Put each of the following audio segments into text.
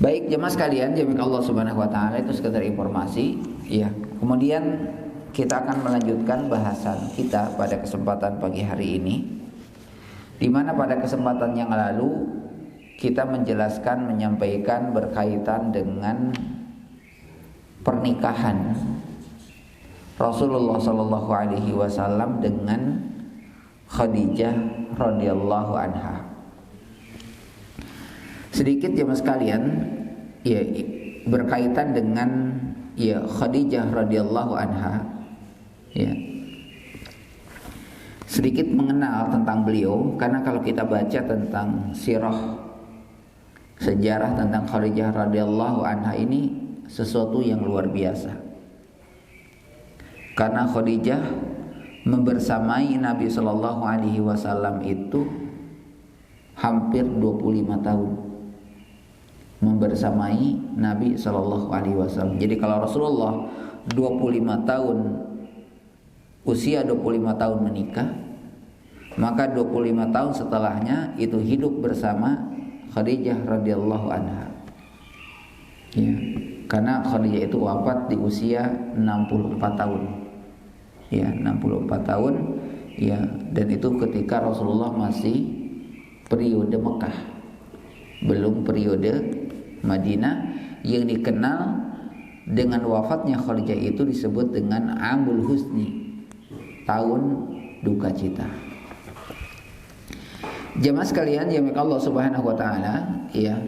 Baik jemaah sekalian, jami'an Allah Subhanahu wa taala, itu sekedar informasi ya. Kemudian kita akan melanjutkan bahasan kita pada kesempatan pagi hari ini, di mana pada kesempatan yang lalu kita menjelaskan, menyampaikan berkaitan dengan pernikahan Rasulullah sallallahu alaihi wasallam dengan Khadijah radhiyallahu anha. Sedikit jemaah sekalian ya, berkaitan dengan ya Khadijah radhiyallahu anha ya. Sedikit mengenal tentang beliau, karena kalau kita baca tentang sirah, sejarah tentang Khadijah radhiyallahu anha ini sesuatu yang luar biasa. Karena Khadijah membersamai Nabi sallallahu alaihi wasallam itu hampir 25 tahun. Membersamai Nabi sallallahu alaihi wasallam. Jadi kalau Rasulullah 25 tahun usia 25 tahun menikah, maka 25 tahun setelahnya itu hidup bersama Khadijah radhiyallahu anha. Ya, karena Khadijah itu wafat di usia 64 tahun. Ya, 64 tahun ya, dan itu ketika Rasulullah masih periode Mekah. Belum periode Madinah, yang dikenal dengan wafatnya Khadijah itu disebut dengan Amul Husni, tahun duka cita. Jemaah sekalian yang Allah Subhanahu wa taala ya,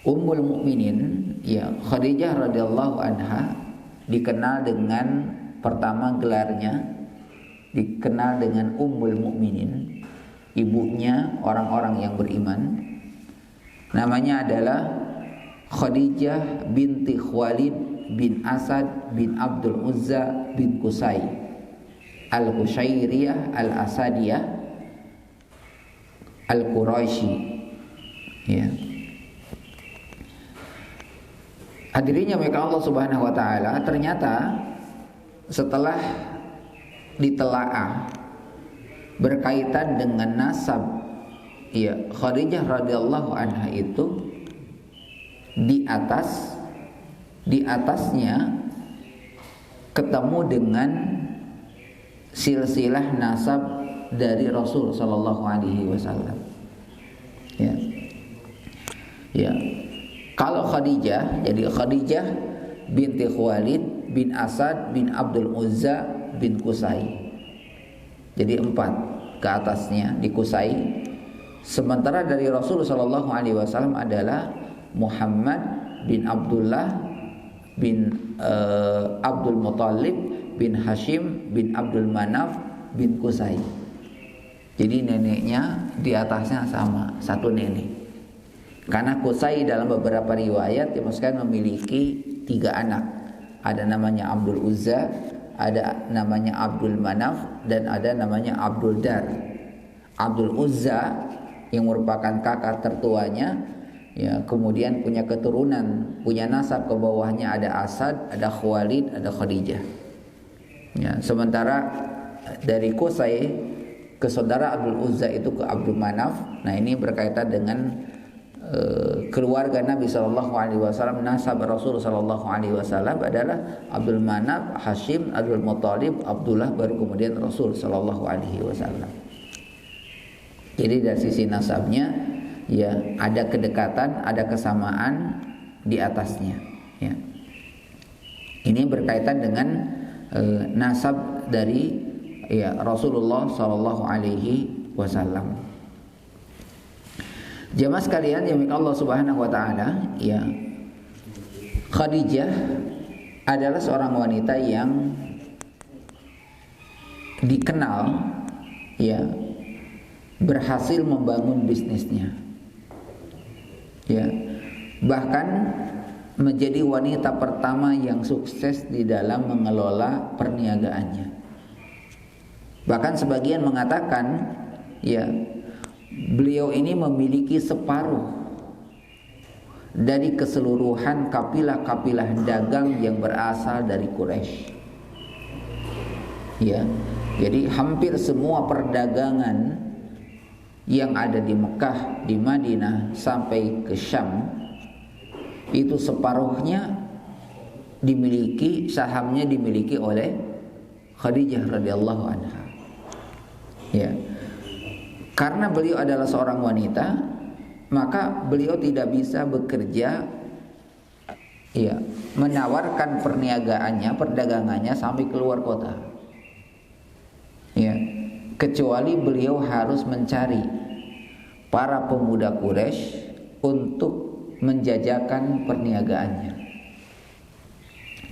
Ummul Mukminin ya Khadijah radhiyallahu anha dikenal dengan pertama gelarnya dikenal dengan Ummul Mukminin, ibunya orang-orang yang beriman. Namanya adalah Khadijah binti Khuwailid bin Asad bin Abdul Uzza bin Qusay Al-Qushayriyah Al-Asadiyah Al-Quraisy ya. Hadirin yang dirahmati Allah Subhanahu wa taala, ternyata setelah ditelaah berkaitan dengan nasab ya Khadijah radhiyallahu anha itu di atasnya ketemu dengan silsilah nasab dari Rasul sallallahu alaihi wasallam. Ya. Ya. Kalau Khadijah, jadi Khadijah binti Khuwailid bin Asad bin Abdul Uzza bin Qusay. Jadi 4 ke atasnya di Qusay. Sementara dari Rasul sallallahu alaihi wasallam adalah Muhammad bin Abdullah bin Abdul Muthalib bin Hashim bin Abdul Manaf bin Qusay. Jadi neneknya di atasnya sama, satu nenek. Karena Qusay dalam beberapa riwayat dimaksudkan memiliki 3 anak. Ada namanya Abdul Uzza, ada namanya Abdul Manaf, dan ada namanya Abdul Dar. Abdul Uzza yang merupakan kakak tertuanya ya, kemudian punya keturunan, punya nasab ke bawahnya ada Asad, ada Khuwailid, ada Khadijah. Ya, sementara dari Qusay ke saudara Abdul Uzza itu ke Abdul Manaf. Nah, ini berkaitan dengan keluarga Nabi sallallahu alaihi wasallam. Nasab Rasul sallallahu alaihi wasallam adalah Abdul Manaf, Hashim, Abdul Muthalib, Abdullah, baru kemudian Rasul sallallahu alaihi wasallam. Jadi dari sisi nasabnya ya ada kedekatan, ada kesamaan di atasnya ya. Ini berkaitan dengan nasab dari ya Rasulullah sallallahu alaihi wasallam. Jemaah sekalian yang Allah Subhanahu wa taala ya, Khadijah adalah seorang wanita yang dikenal ya berhasil membangun bisnisnya ya, bahkan menjadi wanita pertama yang sukses di dalam mengelola perniagaannya. Bahkan sebagian mengatakan ya beliau ini memiliki separuh dari keseluruhan kapilah-kapilah dagang yang berasal dari Quraisy. Ya, jadi hampir semua perdagangan yang ada di Mekah, di Madinah sampai ke Syam itu separuhnya sahamnya dimiliki oleh Khadijah radhiyallahu anha. Ya. Karena beliau adalah seorang wanita, maka beliau tidak bisa bekerja, ya, menawarkan perdagangannya sampai keluar kota. Ya, kecuali beliau harus mencari para pemuda Quraisy untuk menjajakan perniagaannya.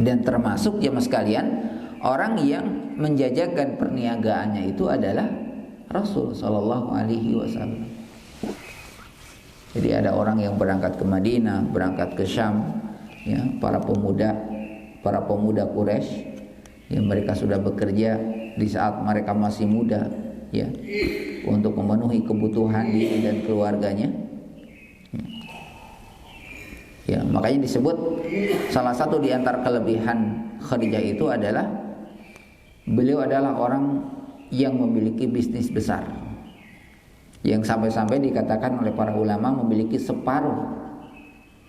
Dan termasuk jemaah sekalian, orang yang menjajakan perniagaannya itu adalah Rasul sallallahu alaihi wasallam. Jadi ada orang yang berangkat ke Madinah, berangkat ke Syam, ya, para pemuda Quraisy yang mereka sudah bekerja di saat mereka masih muda, ya, untuk memenuhi kebutuhan diri dan keluarganya. Ya, makanya disebut salah satu di antara kelebihan Khadijah itu adalah beliau adalah orang yang memiliki bisnis besar, yang sampai-sampai dikatakan oleh para ulama memiliki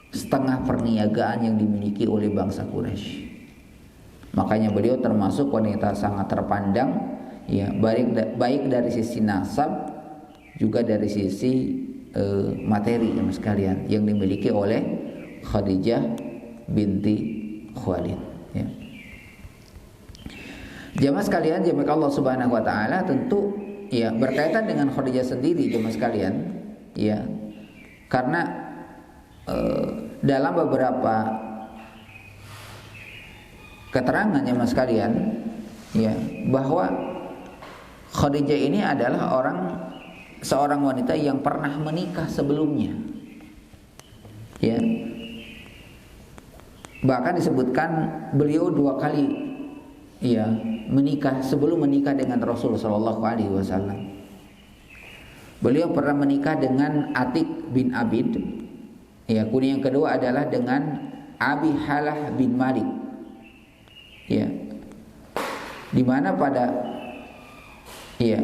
setengah perniagaan yang dimiliki oleh bangsa Quraisy. Makanya beliau termasuk wanita sangat terpandang, ya, baik dari sisi nasab juga dari sisi materi yang sekalian yang dimiliki oleh Khadijah binti Khuwailid. Ya. Jemaah sekalian, jemaah Allah Subhanahu wa taala, tentu ya berkaitan dengan Khadijah sendiri jemaah sekalian, ya. Karena dalam beberapa keterangan jemaah sekalian, ya, bahwa Khadijah ini adalah seorang wanita yang pernah menikah sebelumnya. Ya. Bahkan disebutkan beliau 2 kali, ya, menikah sebelum menikah dengan Rasul sallallahu alaihi wasallam. Beliau pernah menikah dengan Atik bin Abid. Ya, kemudian yang kedua adalah dengan Abi Halah bin Malik. Ya. Di mana pada, ya,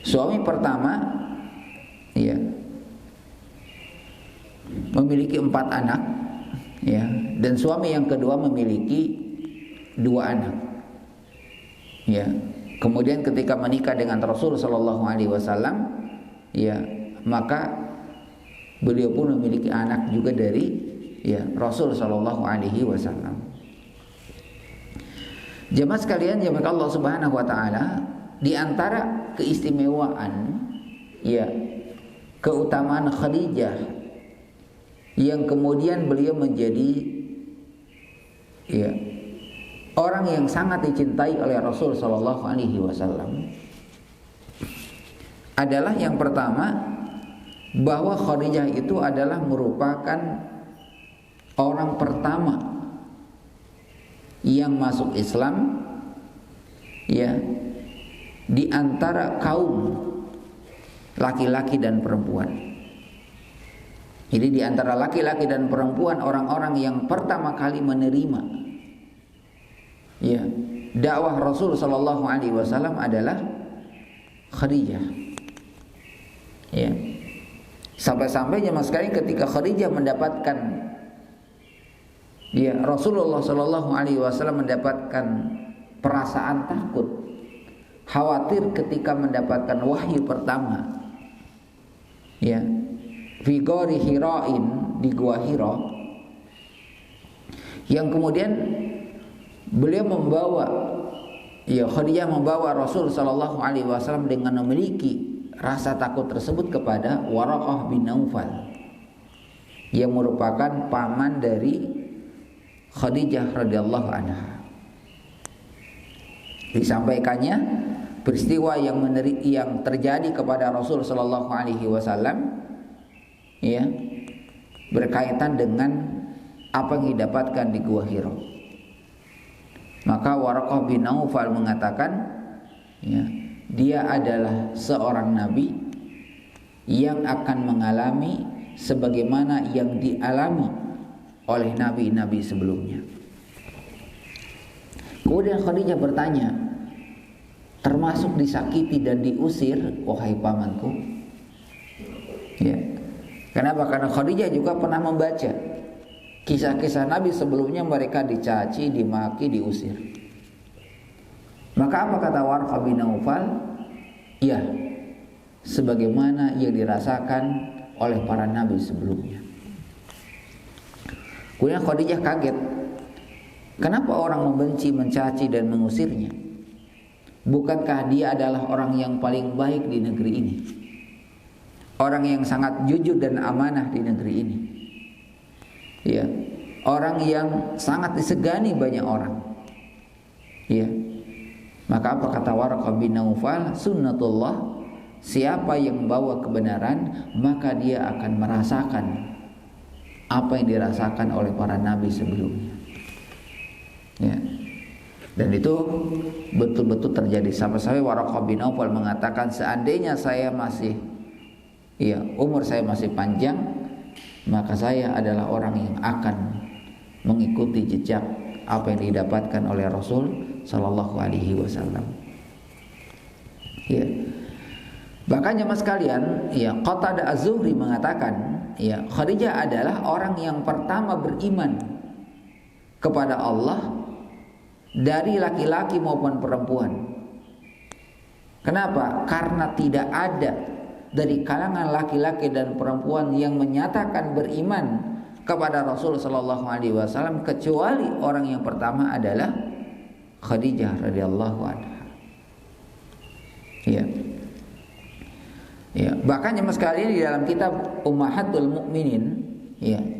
suami pertama, ya, memiliki 4 anak, ya, dan suami yang kedua memiliki 2 anak. Ya, kemudian ketika menikah dengan Rasul sallallahu alaihi wasallam, ya, maka beliau pun memiliki anak juga dari, ya, Rasul sallallahu alaihi wasallam. Jemaah sekalian, jemaah Allah Subhanahu wa taala, di antara keistimewaan, ya, keutamaan Khadijah yang kemudian beliau menjadi, ya, orang yang sangat dicintai oleh Rasul sallallahu alaihi wasallam adalah yang pertama, bahwa Khadijah itu adalah merupakan orang pertama yang masuk Islam, ya, di antara kaum laki-laki dan perempuan. Jadi di antara laki-laki dan perempuan, orang-orang yang pertama kali menerima, ya, dakwah Rasul sallallahu alaihi wasallam adalah Khadijah. Ya. Sampai-sampai jemaah sekalian ketika Khadijah mendapatkan, ya, Rasulullah sallallahu alaihi wasallam mendapatkan perasaan takut, khawatir ketika mendapatkan wahyu pertama, ya, fi ghari Hira'in, di gua Hira, yang kemudian beliau membawa, ya, Khadijah membawa Rasul sallallahu alaihi wasallam dengan memiliki rasa takut tersebut kepada Waraqah bin Naufal yang merupakan paman dari Khadijah radhiyallahu anha. Disampaikannya peristiwa yang terjadi kepada Rasul sallallahu alaihi wasallam, ya, berkaitan dengan apa yang didapatkan di Gua Hira. Maka Waraqah bin Naufal mengatakan, ya, dia adalah seorang nabi yang akan mengalami sebagaimana yang dialami oleh nabi-nabi sebelumnya. Kemudian Khadijah bertanya, termasuk disakiti dan diusir, wahai pamanku? Ya. Kenapa? Karena Khadijah juga pernah membaca, kisah-kisah Nabi sebelumnya mereka dicaci, dimaki, diusir. Maka apa kata Warqah bin Naufal? Ya, sebagaimana yang dirasakan oleh para nabi sebelumnya. Kemudian Khadijah kaget. Kenapa orang membenci, mencaci dan mengusirnya? Bukankah dia adalah orang yang paling baik di negeri ini? Orang yang sangat jujur dan amanah di negeri ini. Ya, orang yang sangat disegani banyak orang. Ya. Maka apa kata Warqah bin Naufal? Sunnatullah, siapa yang membawa kebenaran maka dia akan merasakan apa yang dirasakan oleh para nabi sebelumnya. Ya. Dan itu betul-betul terjadi. Sampai-sampai Warqah bin Naufal mengatakan, seandainya saya masih umur saya masih panjang, maka saya adalah orang yang akan mengikuti jejak apa yang didapatkan oleh Rasul sallallahu alaihi wasallam. Ya. Bahkan jemaah sekalian, Qatadah Az-Zuhri mengatakan, Khadijah adalah orang yang pertama beriman kepada Allah dari laki-laki maupun perempuan. Kenapa? Karena tidak ada dari kalangan laki-laki dan perempuan yang menyatakan beriman kepada Rasul sallallahu alaihi wasallam kecuali orang yang pertama adalah Khadijah radhiyallahu anha. Ya. Ya, bahkan jemaah sekalian di dalam kitab Ummahatul Mukminin,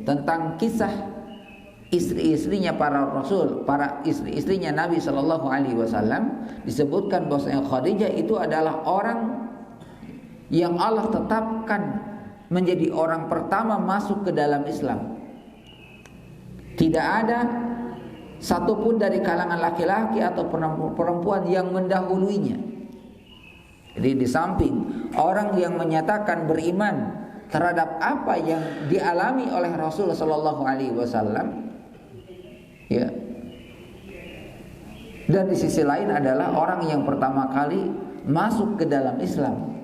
tentang kisah istri-istrinya para Rasul, para istri-istrinya Nabi sallallahu alaihi wasallam, disebutkan bahwasanya Khadijah itu adalah orang yang Allah tetapkan menjadi orang pertama masuk ke dalam Islam. Tidak ada satupun dari kalangan laki-laki atau perempuan yang mendahuluinya. Jadi di samping orang yang menyatakan beriman terhadap apa yang dialami oleh Rasul sallallahu alaihi wasallam, dan di sisi lain adalah orang yang pertama kali masuk ke dalam Islam.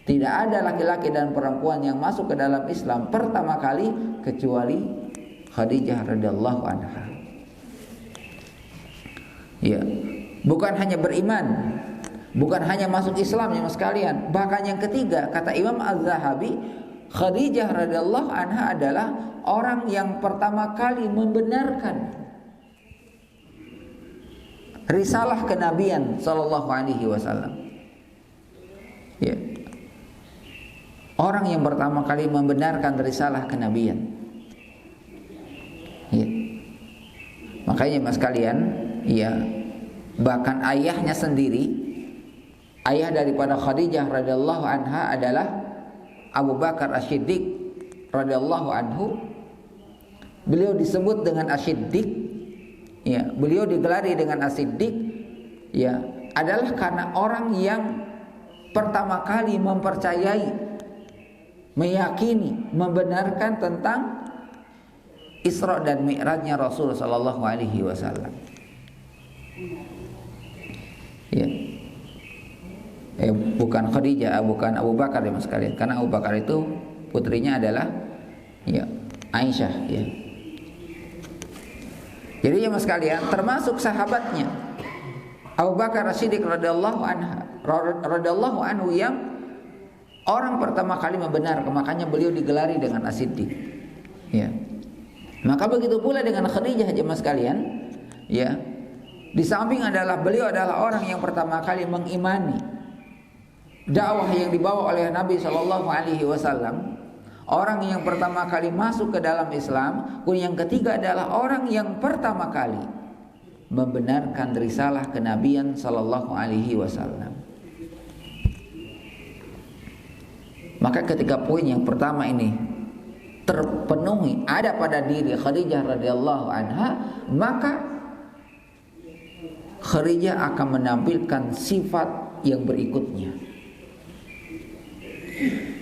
Tidak ada laki-laki dan perempuan yang masuk ke dalam Islam pertama kali kecuali Khadijah radhiyallahu anha. Ya, bukan hanya beriman, bukan hanya masuk Islam ya sekalian. Bahkan yang ketiga, kata Imam Az-Zahabi, Khadijah radhiyallahu anha adalah orang yang pertama kali membenarkan risalah kenabian sallallahu alaihi wasallam. Ya. Orang yang pertama kali membenarkan risalah kenabian. Ya. Makanya mas kalian, bahkan ayahnya sendiri, ayah daripada Khadijah radhiyallahu anha adalah Abu Bakar As-Siddiq radhiyallahu anhu. Beliau disebut dengan As-Siddiq, beliau digelari dengan As-Siddiq, adalah karena orang yang pertama kali mempercayai, meyakini, membenarkan tentang Isra dan Mi'rajnya Rasul sallallahu alaihi wasallam. Bukan Khadijah, bukan Abu Bakar ya mas sekalian. Karena Abu Bakar itu putrinya adalah Aisyah. Jadi ya mas sekalian, termasuk sahabatnya Abu Bakar As-Siddiq radhiyallahu anhu yang orang pertama kali membenarkan, makanya beliau digelari dengan As-Siddiq. Maka begitu pula dengan Khadijah jemaah sekalian, di samping adalah beliau adalah orang yang pertama kali mengimani dakwah yang dibawa oleh Nabi sallallahu alaihi wasallam, orang yang pertama kali masuk ke dalam Islam. Kemudian yang ketiga adalah orang yang pertama kali membenarkan risalah kenabian sallallahu alaihi wasallam. Maka ketika poin yang pertama ini terpenuhi, ada pada diri Khadijah radhiyallahu anha, maka Khadijah akan menampilkan sifat yang berikutnya.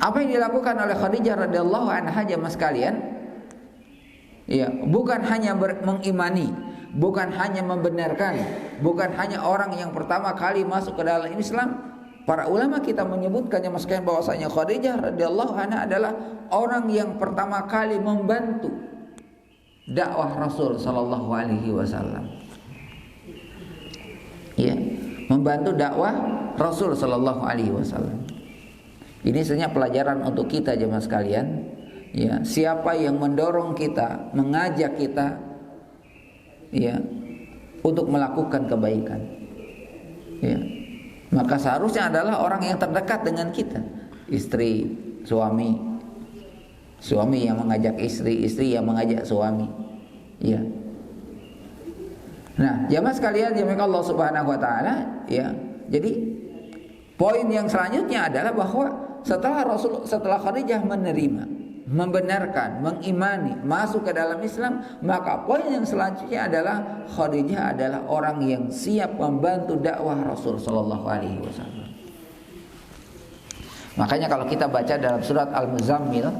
Apa yang dilakukan oleh Khadijah radhiyallahu anha jemaah sekalian, bukan hanya mengimani, bukan hanya membenarkan, bukan hanya orang yang pertama kali masuk ke dalam Islam. Para ulama kita menyebutkan jemaah sekalian bahwasanya Khadijah radhiyallahu anha adalah orang yang pertama kali membantu dakwah Rasul sallallahu alaihi wasallam. Ya, membantu dakwah Rasul sallallahu alaihi wasallam. Ini sebenarnya pelajaran untuk kita jemaah sekalian. Ya, siapa yang mendorong kita, mengajak kita, ya, untuk melakukan kebaikan, ya, maka seharusnya adalah orang yang terdekat dengan kita, istri, suami yang mengajak istri, istri yang mengajak suami, ya. Nah, jemaah sekalian, jemaah Allah Subhanahu wa taala, ya. Jadi poin yang selanjutnya adalah bahwa setelah Khadijah menerima, membenarkan, mengimani, masuk ke dalam Islam, maka poin yang selanjutnya adalah Khadijah adalah orang yang siap membantu dakwah Rasul sallallahu alaihi wasallam. Makanya kalau kita baca dalam surat Al-Muzammil,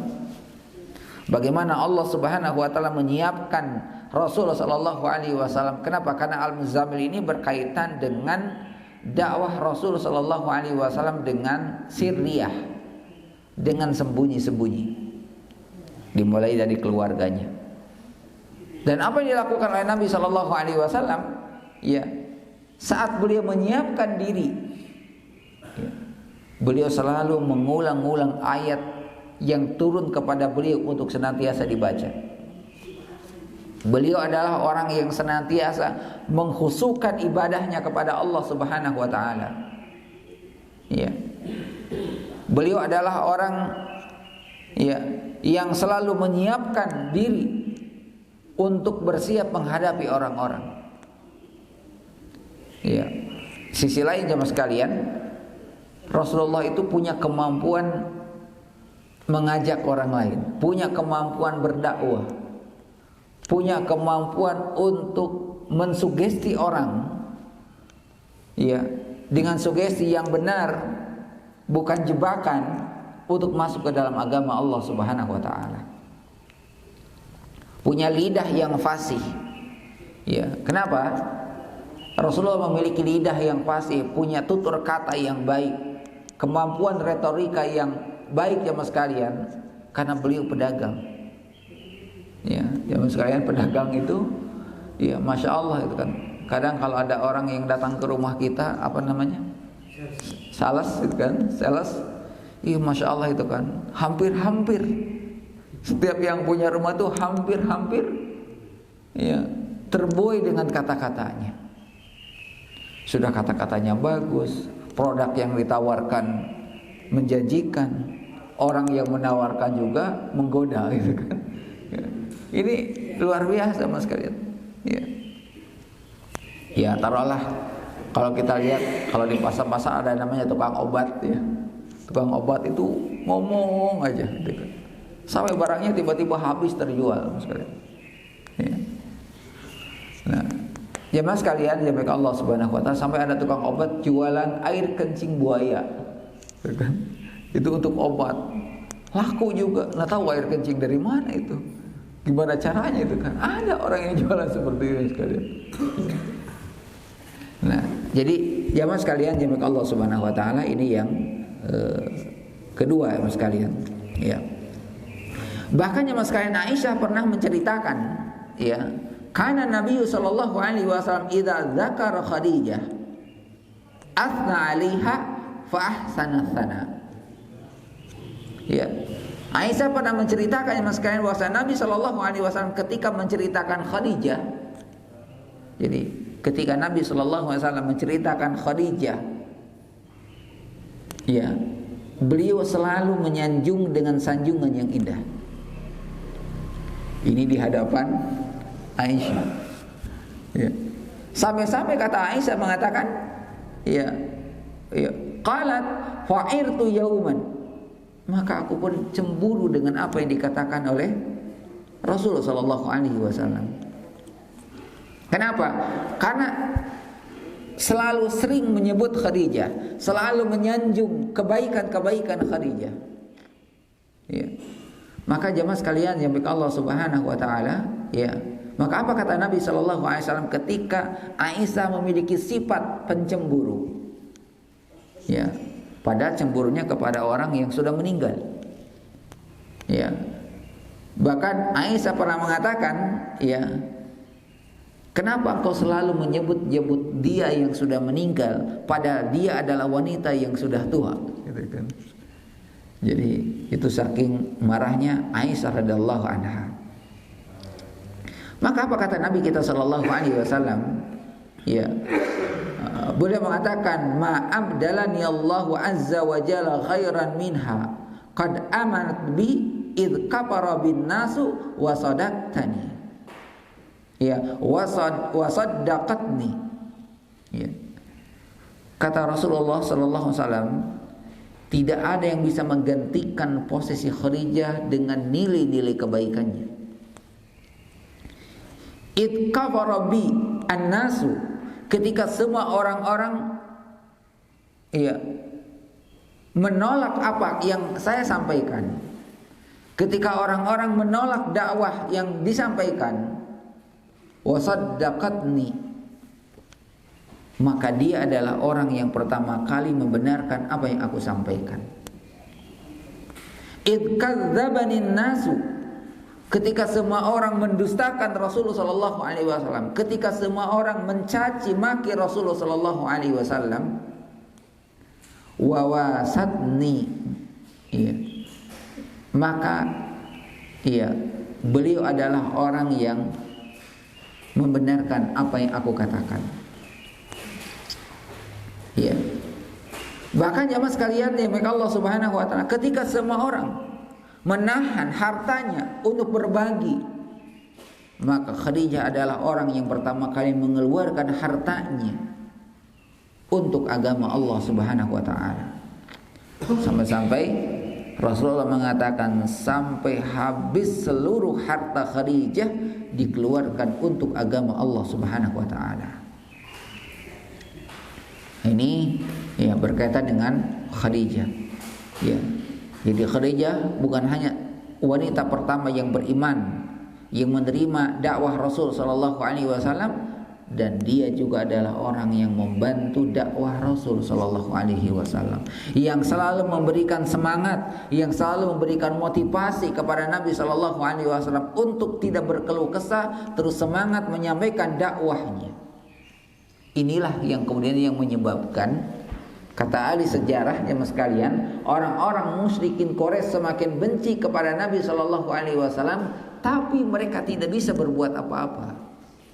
bagaimana Allah Subhanahu wa taala menyiapkan Rasul sallallahu alaihi wasallam. Kenapa? Karena Al-Muzammil ini berkaitan dengan dakwah Rasul sallallahu alaihi wasallam dengan sirriyah, dengan sembunyi-sembunyi. Dimulai dari keluarganya. Dan apa yang dilakukan oleh Nabi sallallahu alaihi wasallam, ya, saat beliau menyiapkan diri, ya, beliau selalu mengulang-ulang ayat yang turun kepada beliau untuk senantiasa dibaca. Beliau adalah orang yang senantiasa mengkhususkan ibadahnya kepada Allah Subhanahu wa taala. Ya. Beliau adalah orang, ya, yang selalu menyiapkan diri untuk bersiap menghadapi orang-orang. Ya. Sisi lain jemaah sekalian, Rasulullah itu punya kemampuan mengajak orang lain, punya kemampuan berdakwah, punya kemampuan untuk mensugesti orang, ya, dengan sugesti yang benar, bukan jebakan, untuk masuk ke dalam agama Allah Subhanahu wa taala. Punya lidah yang fasih. Ya, kenapa? Rasulullah memiliki lidah yang fasih, punya tutur kata yang baik, kemampuan retorika yang baik jemaah sekalian, karena beliau pedagang. Ya, jemaah sekalian, pedagang itu, ya, masya Allah itu kan. Kadang kalau ada orang yang datang ke rumah kita, apa namanya? Sales itu kan, sales. Iya, masya Allah itu kan, hampir-hampir setiap yang punya rumah tuh hampir-hampir, ya, terbuai dengan kata-katanya. Sudah kata-katanya bagus, produk yang ditawarkan menjanjikan, orang yang menawarkan juga menggoda, gitu kan. Ya. Ini luar biasa mas kalian. Ya, ya, taruhlah kalau kita lihat, kalau di pasar-pasar ada namanya tukang obat, ya. Tukang obat itu ngomong aja, gitu kan. Sampai barangnya tiba-tiba habis terjual, mas kalian. Ya. Nah, jemaah sekalian, jemaah Allah Subhanahu wa taala, sampai ada tukang obat jualan air kencing buaya, gitu kan. Itu untuk obat, laku juga. Nggak tahu air kencing dari mana itu, gimana caranya itu kan. Ada orang yang jualan seperti ini sekalian. Nah, jadi jemaah sekalian, jemaah Allah Subhanahu wa taala, ini yang kedua, jemaah sekalian. Ya. Bahkan jemaah sekalian, Aisyah pernah menceritakan, ya, karena Nabi sallallahu alaihi wasallam idza dzakara Khadijah athna 'alaiha fa ahsana tsana. Ya. Aisyah pernah menceritakan jemaah sekalian bahwa Nabi sallallahu alaihi wasallam ketika menceritakan Khadijah, jadi ketika Nabi sallallahu alaihi wasallam menceritakan Khadijah, ya, beliau selalu menyanjung dengan sanjungan yang indah. Ini di hadapan Aisyah. Ya. Sampai-sampai kata Aisyah mengatakan, ya, ya, qalat fa'irtu yauman, maka aku pun cemburu dengan apa yang dikatakan oleh Rasulullah sallallahu alaihi wasallam. Kenapa? Karena selalu sering menyebut Khadijah, selalu menyanjung kebaikan-kebaikan Khadijah. Ya. Maka jemaah sekalian yang baik Allah Subhanahu wa taala, ya. Maka apa kata Nabi sallallahu alaihi wasallam ketika Aisyah memiliki sifat pencemburu? Ya. Padahal cemburunya kepada orang yang sudah meninggal. Ya. Bahkan Aisyah pernah mengatakan, ya, kenapa engkau selalu menyebut-nyebut dia yang sudah meninggal, padahal dia adalah wanita yang sudah tua, gitu kan. Jadi itu saking marahnya Aisyah radhiyallahu anha. Maka apa kata Nabi kita sallallahu alaihi wasallam? Ya, beliau mengatakan, ma abdalani Allahu azza wa jalla khairan minha qad amanat bi id kafara bin nasu wa sadaqtani, ya, wa saddaqatni, ya. Kata Rasulullah sallallahu alaihi wasallam, tidak ada yang bisa menggantikan posisi Khadijah dengan nilai-nilai kebaikannya. Id kafara bi an-nasu, ketika semua orang-orang, ya, menolak apa yang saya sampaikan. Ketika orang-orang menolak dakwah yang disampaikan, wasaddaqatni, maka dia adalah orang yang pertama kali membenarkan apa yang aku sampaikan. Id kadzdzabani nasu, ketika semua orang mendustakan Rasulullah sallallahu alaihi wasallam, ketika semua orang mencaci maki Rasulullah sallallahu alaihi wasallam, wa wasatni, ya, maka, ya, beliau adalah orang yang membenarkan apa yang aku katakan. Ya. Bahkan jamaah sekalian ya, maka Allah Subhanahu wa taala, ketika semua orang menahan hartanya untuk berbagi, maka Khadijah adalah orang yang pertama kali mengeluarkan hartanya untuk agama Allah Subhanahu wa taala. Sampai-sampai Rasulullah mengatakan sampai habis seluruh harta Khadijah dikeluarkan untuk agama Allah Subhanahu wa taala. Ini, ya, berkaitan dengan Khadijah. Ya. Jadi Khadijah bukan hanya wanita pertama yang beriman, yang menerima dakwah Rasul sallallahu alaihi wasallam, dan dia juga adalah orang yang membantu dakwah Rasul sallallahu alaihi wasallam, yang selalu memberikan semangat, yang selalu memberikan motivasi kepada Nabi sallallahu alaihi wasallam untuk tidak berkeluh kesah, terus semangat menyampaikan dakwahnya. Inilah yang kemudian yang menyebabkan, kata ahli sejarah jemaah sekalian, orang-orang musyrikin Quraisy semakin benci kepada Nabi sallallahu alaihi wasallam, tapi mereka tidak bisa berbuat apa-apa.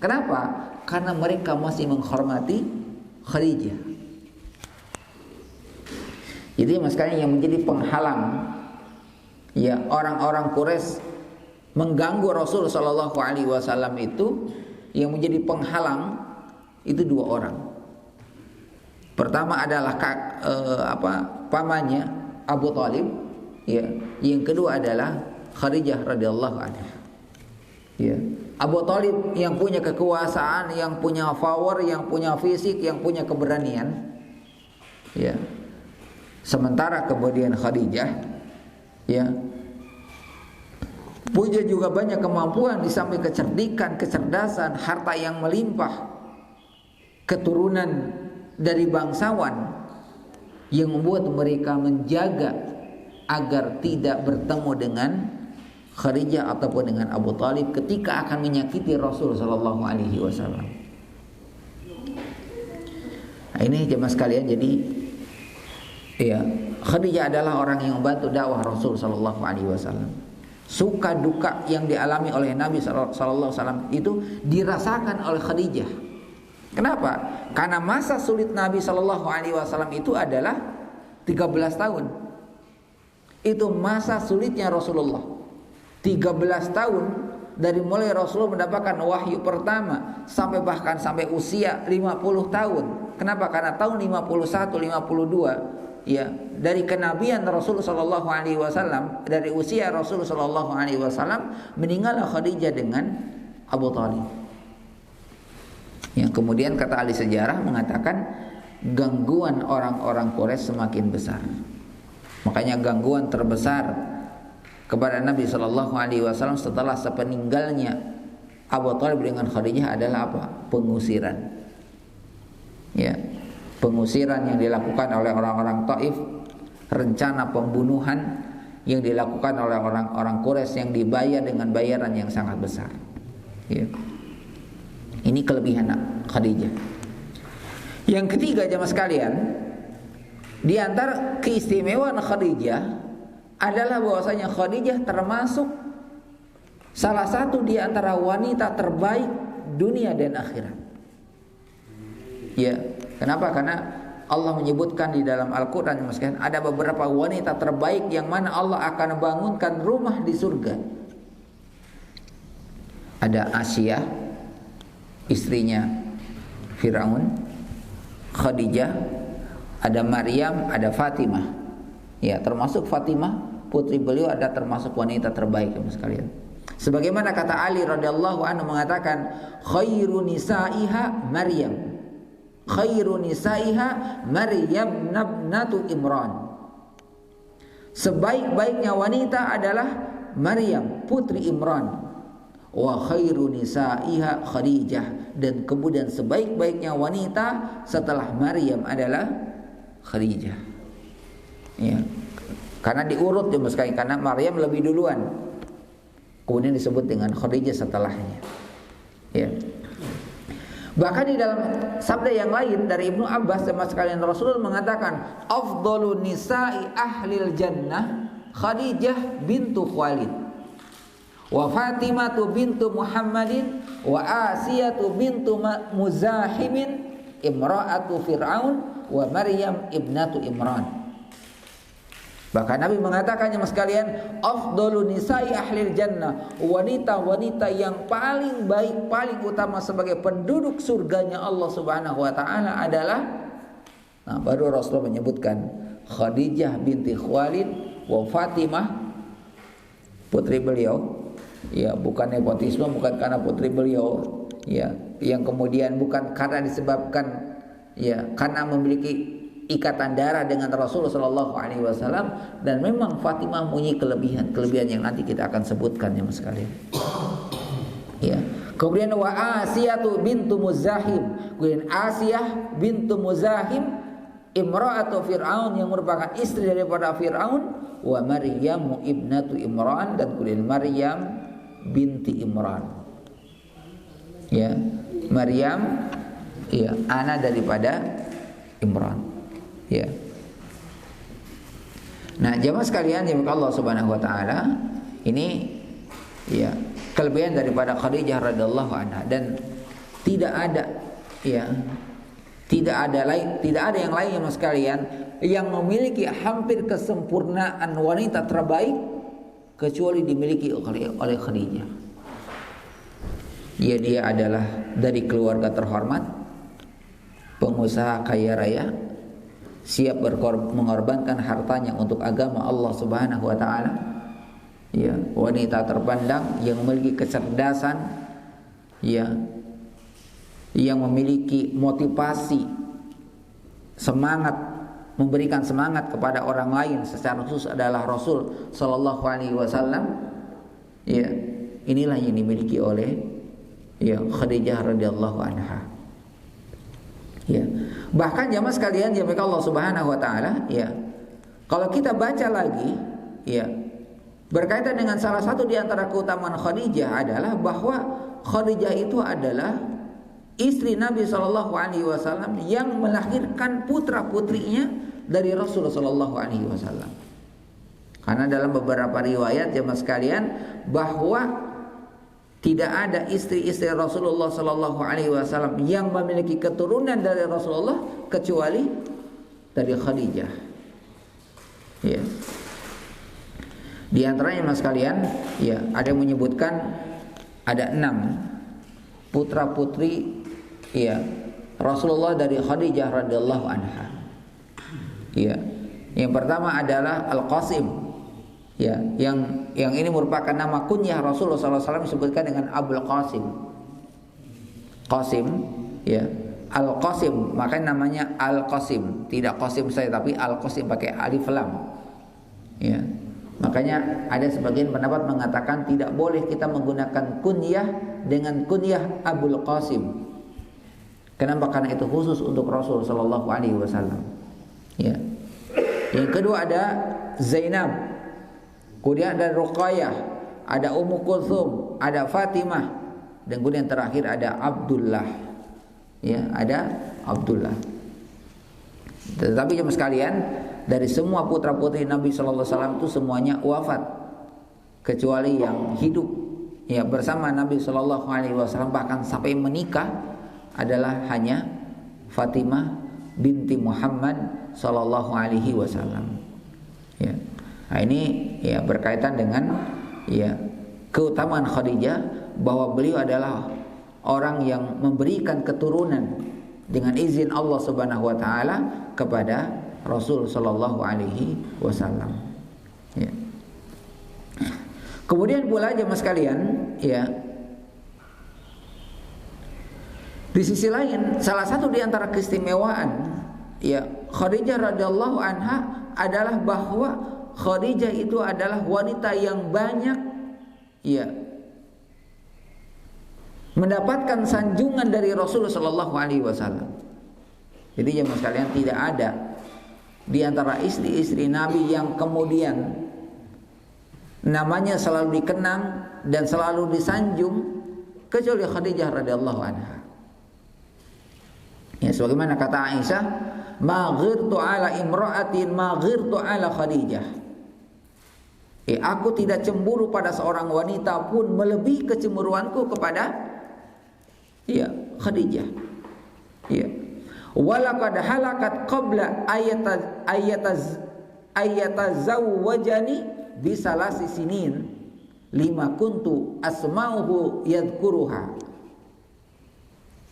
Kenapa? Karena mereka masih menghormati Khadijah. Jadi jemaah sekalian, yang menjadi penghalang, ya, orang-orang Quraisy mengganggu Rasul sallallahu alaihi wasallam itu, yang menjadi penghalang itu dua orang. Pertama adalah pamannya Abu Thalib, ya. Yang kedua adalah Khadijah radhiyallahu anha. Ya. Abu Thalib yang punya kekuasaan, yang punya power, yang punya fisik, yang punya keberanian. Ya. Sementara kemudian Khadijah, ya, punya juga banyak kemampuan di samping kecerdikan, kecerdasan, harta yang melimpah, keturunan dari bangsawan, yang membuat mereka menjaga agar tidak bertemu dengan Khadijah ataupun dengan Abu Thalib ketika akan menyakiti Rasul sallallahu alaihi wasallam. Nah, ini jemaah sekalian, jadi, ya, Khadijah adalah orang yang membantu dakwah Rasul sallallahu alaihi wasallam. Suka duka yang dialami oleh Nabi sallallahu alaihi wasallam itu dirasakan oleh Khadijah. Kenapa? Karena masa sulit Nabi sallallahu alaihi wasallam itu adalah 13 tahun. Itu masa sulitnya Rasulullah. 13 tahun dari mulai Rasulullah mendapatkan wahyu pertama sampai bahkan sampai usia 50 tahun. Kenapa? Karena tahun 51, 52, ya, dari kenabian Rasulullah sallallahu alaihi wasallam, dari usia Rasulullah sallallahu alaihi wasallam, meninggallah Khadijah dengan Abu Thalib. Yang kemudian kata ahli sejarah mengatakan gangguan orang-orang Quraisy semakin besar. Makanya gangguan terbesar kepada Nabi sallallahu alaihi wasallam setelah sepeninggalnya Abu Thalib dengan Khadijah adalah apa? Pengusiran. Ya, pengusiran yang dilakukan oleh orang-orang Taif, rencana pembunuhan yang dilakukan oleh orang-orang Quraisy yang dibayar dengan bayaran yang sangat besar. Ya. Ini kelebihan Khadijah. Yang ketiga jemaah sekalian, di antara keistimewaan Khadijah adalah bahwasanya Khadijah termasuk salah satu di antara wanita terbaik dunia dan akhirat. Ya, kenapa? Karena Allah menyebutkan di dalam Al-Quran ada beberapa wanita terbaik yang mana Allah akan bangunkan rumah di surga. Ada Asia, istrinya Fir'aun, Khadijah, ada Maryam, ada Fatimah. Ya, termasuk Fatimah putri beliau ada termasuk wanita terbaik sekalian. Sebagaimana kata Ali radhiyallahu anhu mengatakan, khairu nisaiha Maryam. Khairu nisaiha Maryam nabnatu Imran. Sebaik-baiknya wanita adalah Maryam putri Imran. Wa khairu nisaiha Khadijah, dan kemudian sebaik-baiknya wanita setelah Maryam adalah Khadijah. Ya. Karena diurut ya sekali, karena Maryam lebih duluan. Kemudian disebut dengan Khadijah setelahnya. Ya. Bahkan di dalam sabda yang lain dari Ibnu Abbas sama sekalian Rasul mengatakan, afdhalu nisa'i ahlil jannah Khadijah bintu Khuwailid, wa Fatimatu bintu Muhammadin, wa Asiyatu bintu Muzahimin, imra'atu Fir'aun, wa Maryam ibnatu Imran. Bahkan Nabi mengatakannya sekalian, afdalu nisa'i ahlil jannah, wanita-wanita yang paling baik, paling utama sebagai penduduk surganya Allah Subhanahu wa taala adalah, nah baru Rasulullah menyebutkan Khadijah binti Khuwailid wa Fatimah putri beliau. Ya, bukan nepotisme, bukan karena putri beliau, ya, yang kemudian bukan karena disebabkan ya karena memiliki ikatan darah dengan Rasulullah Shallallahu Alaihi Wasallam, dan memang Fatimah mempunyai kelebihan yang nanti kita akan sebutkan ya mas sekalian. Ya. Kemudian wa Asiyatu bintu Muzahim, kemudian Asiyah bintu Muzahim, imra'atu Fir'aun, yang merupakan istri daripada Fir'aun, wa Maryam ibnatu Imran, dan kemudian Maryam binti Imran. Ya, Maryam ya anak daripada Imran. Ya. Nah, jemaah sekalian yang Allah Subhanahu wa taala, ini ya kelebihan daripada Khadijah radhiyallahu anha, dan tidak ada yang lain jemaah sekalian yang memiliki hampir kesempurnaan wanita terbaik kecuali dimiliki oleh Khadijah. Ya, dia adalah dari keluarga terhormat, pengusaha kaya raya, siap mengorbankan hartanya untuk agama Allah Subhanahu wa taala. Ya, wanita terpandang yang memiliki kecerdasan, ya, yang memiliki motivasi, semangat, memberikan semangat kepada orang lain, secara khusus adalah Rasul sallallahu alaihi wasallam. Ya, inilah yang dimiliki oleh ya Khadijah radhiyallahu anha. Ya. Bahkan jamaah sekalian yang Allah Subhanahu wa taala, ya. Kalau kita baca lagi, ya, berkaitan dengan salah satu di antara keutamaan Khadijah adalah bahwa Khadijah itu adalah istri Nabi sallallahu alaihi wasallam yang melahirkan putra-putrinya dari Rasul sallallahu alaihi wasallam. Karena dalam beberapa riwayat jamaah sekalian bahwa tidak ada istri-istri Rasulullah Sallallahu Alaihi Wasallam yang memiliki keturunan dari Rasulullah kecuali dari Khadijah. Ya. Di antaranya mas kalian, ya ada yang menyebutkan ada 6 putra putri, ya Rasulullah dari Khadijah radhiyallahu anha. Ya, yang pertama adalah Al-Qasim. Ya, yang ini merupakan nama kunyah Rasulullah SAW, disebutkan dengan Abul Qasim. Qasim, ya, Al-Qasim, makanya namanya Al-Qasim, tidak Qasim saya tapi Al-Qasim pakai alif lam. Ya. Makanya ada sebagian pendapat mengatakan tidak boleh kita menggunakan kunyah dengan kunyah Abul Qasim. Kenapa? Karena itu khusus untuk Rasul sallallahu alaihi wasallam. Ya. Yang kedua ada Zainab. Kemudian ada Ruqayyah, ada Ummu Kulthum, ada Fatimah, dan kemudian terakhir ada Abdullah. Ya, ada Abdullah. Tetapi jemaah sekalian, dari semua putra-putri Nabi sallallahu alaihi wasallam itu semuanya wafat kecuali yang hidup ya bersama Nabi sallallahu alaihi wasallam bahkan sampai menikah adalah hanya Fatimah binti Muhammad sallallahu alaihi wasallam. Ya. Nah, ini ya berkaitan dengan ya keutamaan Khadijah, bahwa beliau adalah orang yang memberikan keturunan dengan izin Allah Subhanahu wa taala kepada Rasul sallallahu alaihi wasallam. Ya. Kemudian pula jemaah sekalian, ya. Di sisi lain, salah satu di antara keistimewaan ya Khadijah radhiyallahu anha adalah bahwa Khadijah itu adalah wanita yang banyak ya mendapatkan sanjungan dari Rasulullah sallallahu alaihi wasallam. Jadi jemaah sekalian, tidak ada di antara istri-istri Nabi yang kemudian namanya selalu dikenang dan selalu disanjung kecuali Khadijah radhiyallahu anha. Ya, sebagaimana kata Aisyah, "Ma ghirtu ala imra'atin ma ghirtu ala Khadijah." Aku tidak cemburu pada seorang wanita pun melebihi kecemburuanku kepada Khadijah. Ya. Walaqad halakat qabla ayatazawwajani bi salasi sinin lima kuntu asma'uhu yadhkuruha.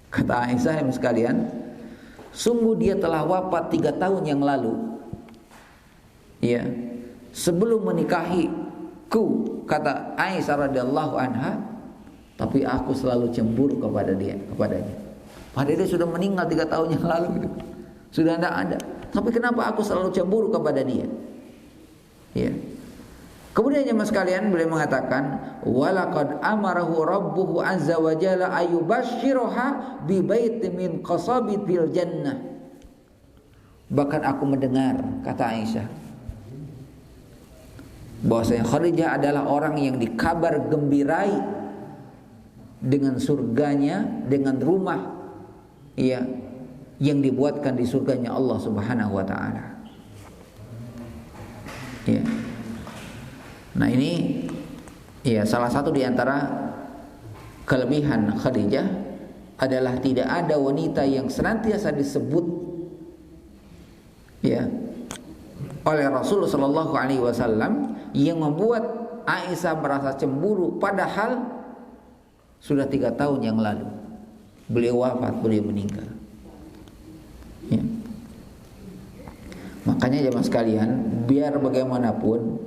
Kata Aisyah yang sekalian, sungguh dia telah wafat 3 tahun yang lalu. Ya. Sebelum menikahiku, kata Aisyah radhiyallahu anha, tapi aku selalu cemburu kepadanya. Padahal dia sudah meninggal 3 tahun yang lalu gitu. Sudah tidak ada. Tapi kenapa aku selalu cemburu kepada dia? Ya. Kemudian jemaah sekalian, beliau mengatakan, walaqad amarahu rabbuhu azza wa jalla ayubashshiruha bi baitin min qasabitil jannah. Bahkan aku mendengar, kata Aisyah, bahwasanya Khadijah adalah orang yang dikabar gembirai dengan surganya, dengan rumah yang dibuatkan di surganya Allah Subhanahu wa taala. Ya. Nah, ini salah satu di antara kelebihan Khadijah adalah tidak ada wanita yang senantiasa disebut oleh Rasulullah sallallahu alaihi wasallam yang membuat Aisyah merasa cemburu, padahal sudah 3 tahun yang lalu beliau wafat, beliau meninggal. Ya. Makanya jemaah sekalian, biar bagaimanapun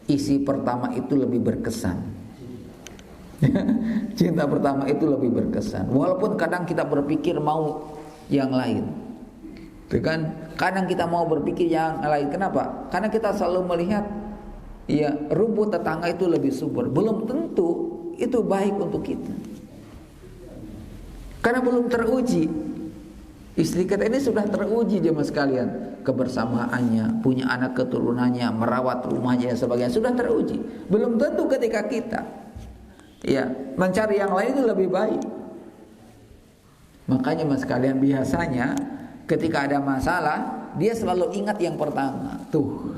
isi pertama itu lebih berkesan. Cinta pertama itu lebih berkesan. Walaupun kadang kita berpikir mau yang lain, kan? Kadang kita mau berpikir yang lain. Kenapa? Karena kita selalu melihat rumput tetangga itu lebih subur. Belum tentu itu baik untuk kita, karena belum teruji. Istri kita ini sudah teruji jemaah sekalian, kebersamaannya, punya anak keturunannya, merawat rumahnya dan sebagainya, sudah teruji. Belum tentu ketika kita mencari yang lain itu lebih baik. Makanya jemaah sekalian, biasanya ketika ada masalah, dia selalu ingat yang pertama. Tuh,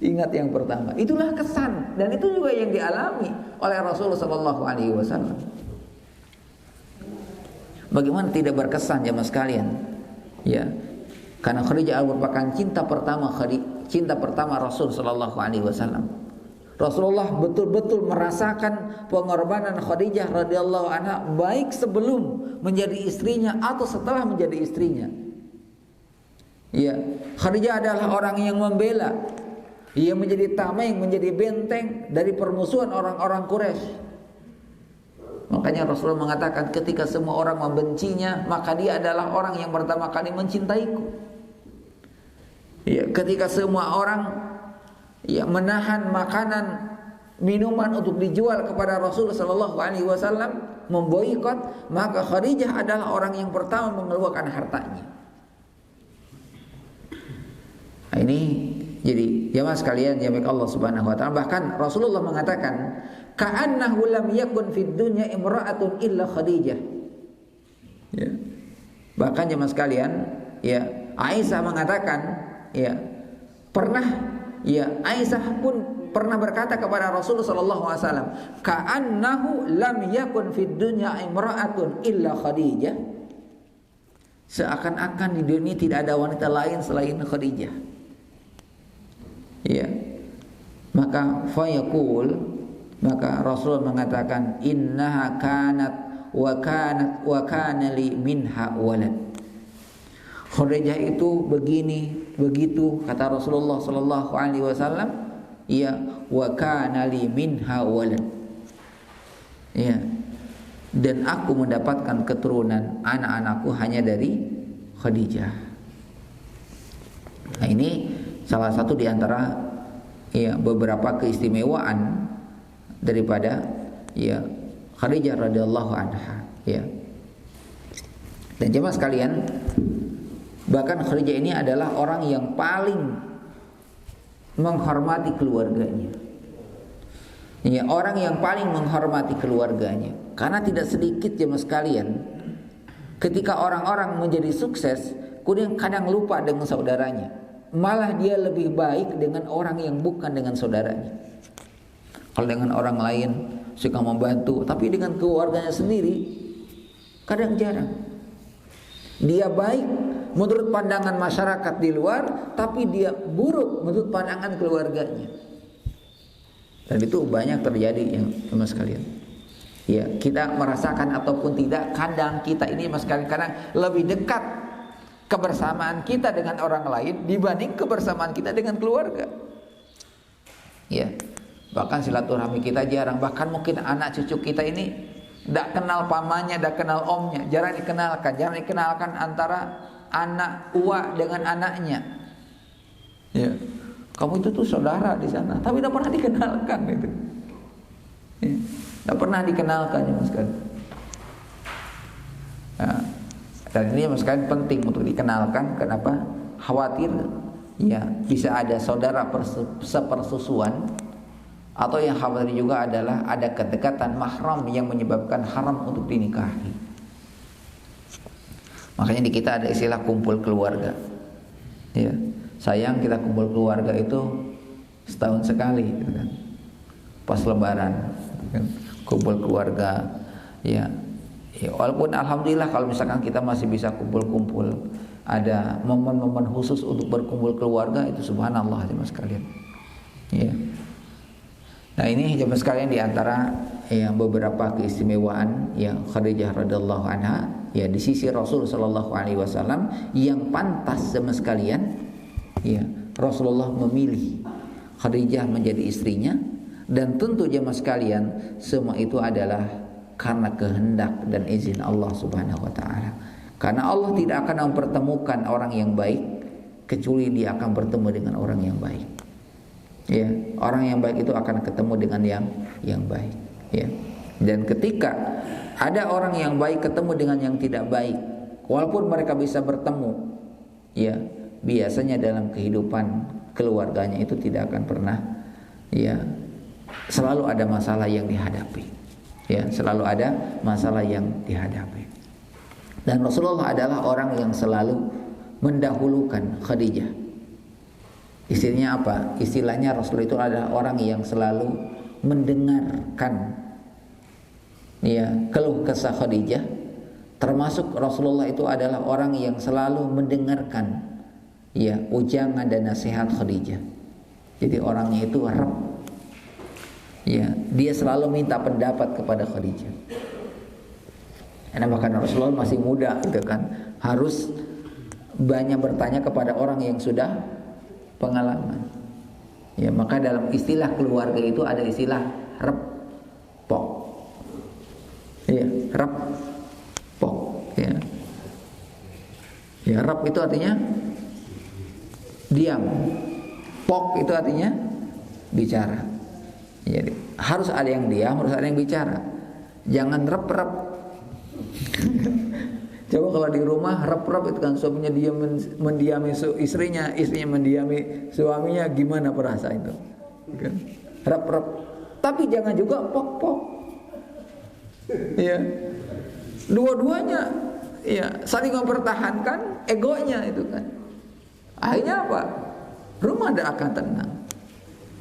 ingat yang pertama. Itulah kesan, dan itu juga yang dialami oleh Rasulullah SAW. Bagaimana tidak berkesan jemaah sekalian? Ya, karena Khadijah merupakan cinta pertama Rasul sallallahu alaihi wasallam. Rasulullah betul-betul merasakan pengorbanan Khadijah radhiyallahu anha, baik sebelum menjadi istrinya atau setelah menjadi istrinya. Ya, Khadijah adalah orang yang membela. Ia menjadi tameng, menjadi benteng dari permusuhan orang-orang Quraisy. Makanya Rasulullah mengatakan, ketika semua orang membencinya, maka dia adalah orang yang pertama kali mencintaiku. Ya, ketika semua orang menahan makanan, minuman untuk dijual kepada Rasulullah sallallahu alaihi wasallam, memboikot, maka Khadijah adalah orang yang pertama mengeluarkan hartanya. Nah, ini jadi ya jemaah sekalian yang baik Allah Subhanahu wa taala, bahkan Rasulullah mengatakan, ka'annahu lam yakun fid dunya imra'atun illa Khadijah. Ya. Bahkan jemaah sekalian, ya, Aisyah mengatakan, ya, pernah, ya, Aisyah pun pernah berkata kepada Rasulullah sallallahu alaihi wasallam, ka'annahu lam yakun fid dunya imra'atun illa Khadijah. Seakan-akan di dunia tidak ada wanita lain selain Khadijah. Ya. Maka fayaqul, maka Rasul mengatakan, innaha kanat wa kana li minha walad. Khadijah itu begini begitu, kata Rasulullah sallallahu alaihi wasallam, ya, wa kana li minha walad. Ya. Dan aku mendapatkan keturunan anak-anakku hanya dari Khadijah. Nah, ini salah satu di antara, ya, beberapa keistimewaan daripada, ya, Khadijah radhiyallahu anha, ya. Dan jemaah sekalian, bahkan Khadijah ini adalah orang yang paling menghormati keluarganya. Ya, orang yang paling menghormati keluarganya. Karena tidak sedikit jemaah sekalian, ketika orang-orang menjadi sukses, kemudian kadang lupa dengan saudaranya. Malah dia lebih baik dengan orang yang bukan dengan saudaranya. Kalau dengan orang lain suka membantu, tapi dengan keluarganya sendiri kadang jarang. Dia baik menurut pandangan masyarakat di luar, tapi dia buruk menurut pandangan keluarganya. Dan itu banyak terjadi, yang mas sekalian. Ya, kita merasakan ataupun tidak, kadang kita ini mas sekalian kadang lebih dekat kebersamaan kita dengan orang lain dibanding kebersamaan kita dengan keluarga. Ya, bahkan silaturahmi kita jarang. Bahkan mungkin anak cucu kita ini tidak kenal pamannya, tidak kenal omnya, jarang dikenalkan antara anak uwa dengan anaknya. Ya, kamu itu tuh saudara di sana, tapi tidak pernah dikenalkan itu. Ya, tidak pernah dikenalkan ya mas kan. Nah, dan ini mas sekalian penting untuk dikenalkan. Kenapa? Khawatir, ya, bisa ada saudara sepersusuan, atau yang khawatir juga adalah ada kedekatan mahram yang menyebabkan haram untuk dinikahi. Makanya di kita ada istilah kumpul keluarga. Ya, sayang kita kumpul keluarga itu setahun sekali, gitu kan. Pas Lebaran, kan? Kumpul keluarga, ya. Ya, walaupun alhamdulillah kalau misalkan kita masih bisa kumpul-kumpul, ada momen-momen khusus untuk berkumpul keluarga, itu subhanallah jemaah sekalian. Ya. Nah, ini jemaah sekalian di antara, ya, beberapa keistimewaan yang Khadijah radhiyallahu anha, ya, di sisi Rasul sallallahu alaihi wasallam yang pantas jemaah sekalian. Ya, Rasulullah memilih Khadijah menjadi istrinya, dan tentu jemaah sekalian semua itu adalah karena kehendak dan izin Allah Subhanahu wa taala. Karena Allah tidak akan mempertemukan orang yang baik kecuali dia akan bertemu dengan orang yang baik. Ya, orang yang baik itu akan ketemu dengan yang baik, ya. Dan ketika ada orang yang baik ketemu dengan yang tidak baik, walaupun mereka bisa bertemu, ya, biasanya dalam kehidupan keluarganya itu tidak akan pernah, ya, selalu ada masalah yang dihadapi. Ya, selalu ada masalah yang dihadapi. Dan Rasulullah adalah orang yang selalu mendahulukan Khadijah. Istilahnya apa? Istilahnya Rasul itu adalah orang yang selalu mendengarkan, ya, keluh kesah Khadijah. Termasuk Rasulullah itu adalah orang yang selalu mendengarkan, ya, ujangan dan nasihat Khadijah. Jadi orangnya itu rep. Ya, dia selalu minta pendapat kepada Khadijah. Karena bahkan Rasulullah masih muda, gitu kan, harus banyak bertanya kepada orang yang sudah pengalaman. Ya, maka dalam istilah keluarga itu ada istilah repok. Ya, repok. Ya, ya, rep itu artinya diam. Pok itu artinya bicara. Jadi harus ada yang diam, harus ada yang bicara. Jangan rep-rep. Coba kalau di rumah rep-rep itu kan, suaminya dia mendiami istrinya, istrinya mendiami suaminya, gimana perasaan itu? Kan? Rep-rep. Tapi jangan juga pok-pok. Ya. Dua-duanya ya saling mempertahankan egonya itu kan. Akhirnya apa? Rumah tidak akan tenang.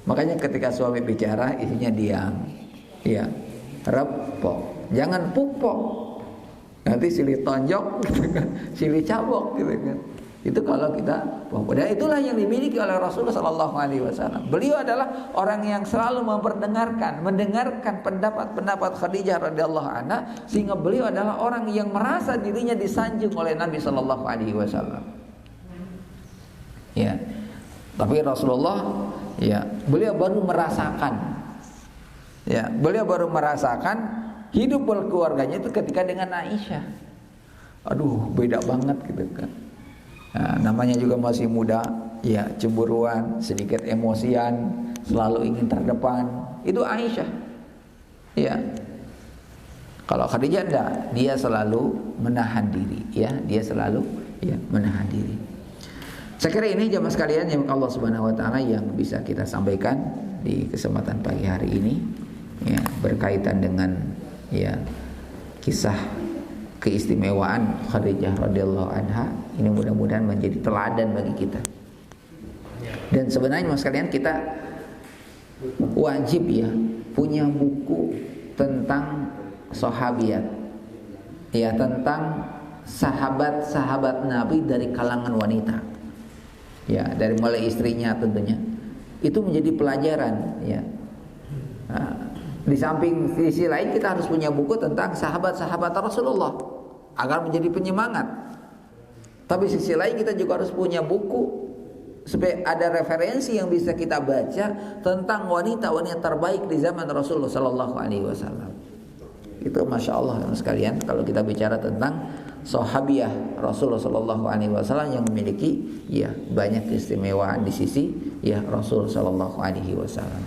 Makanya ketika suami bicara, istrinya diam. Ya. Rep-pok. Jangan puk-pok. Nanti silih tonjok gitu kan, silih cabok gitu kan. Itu kalau kita, dan itulah yang dimiliki oleh Rasulullah Sallallahu Alaihi Wasallam. Beliau adalah orang yang selalu mendengarkan pendapat Khadijah radhiyallahu anha, sehingga beliau adalah orang yang merasa dirinya disanjung oleh Nabi Sallallahu Alaihi Wasallam. Ya, tapi Rasulullah, ya, beliau baru merasakan hidup berkeluarganya itu ketika dengan Aisyah. Aduh, beda banget gitu kan. Nah, namanya juga masih muda, ya, cemburuan, sedikit emosian, selalu ingin terdepan. Itu Aisyah. Ya. Kalau Khadijah enggak, dia selalu menahan diri, ya, dia selalu menahan diri. Saya kira ini jamaah sekalian yang Allah Subhanahu wa taala yang bisa kita sampaikan di kesempatan pagi hari ini, ya, berkaitan dengan kisah keistimewaan Khadijah radhiyallahu anha. Ini mudah-mudahan menjadi teladan bagi kita. Dan sebenarnya mas kalian, kita wajib punya buku tentang sahabiat, tentang sahabat-sahabat Nabi dari kalangan wanita. Ya, dari mulai istrinya tentunya. Itu menjadi pelajaran, ya. Nah, di samping sisi lain kita harus punya buku tentang sahabat-sahabat Rasulullah agar menjadi penyemangat. Tapi sisi lain kita juga harus punya buku supaya ada referensi yang bisa kita baca tentang wanita-wanita terbaik di zaman Rasulullah Sallallahu Alaihi Wasallam. Itu masya Allah sekalian, kalau kita bicara tentang sahabiah Rasulullah Sallallahu Alaihi Wasallam yang memiliki banyak keistimewaan di sisi Rasul Sallallahu Alaihi Wasallam.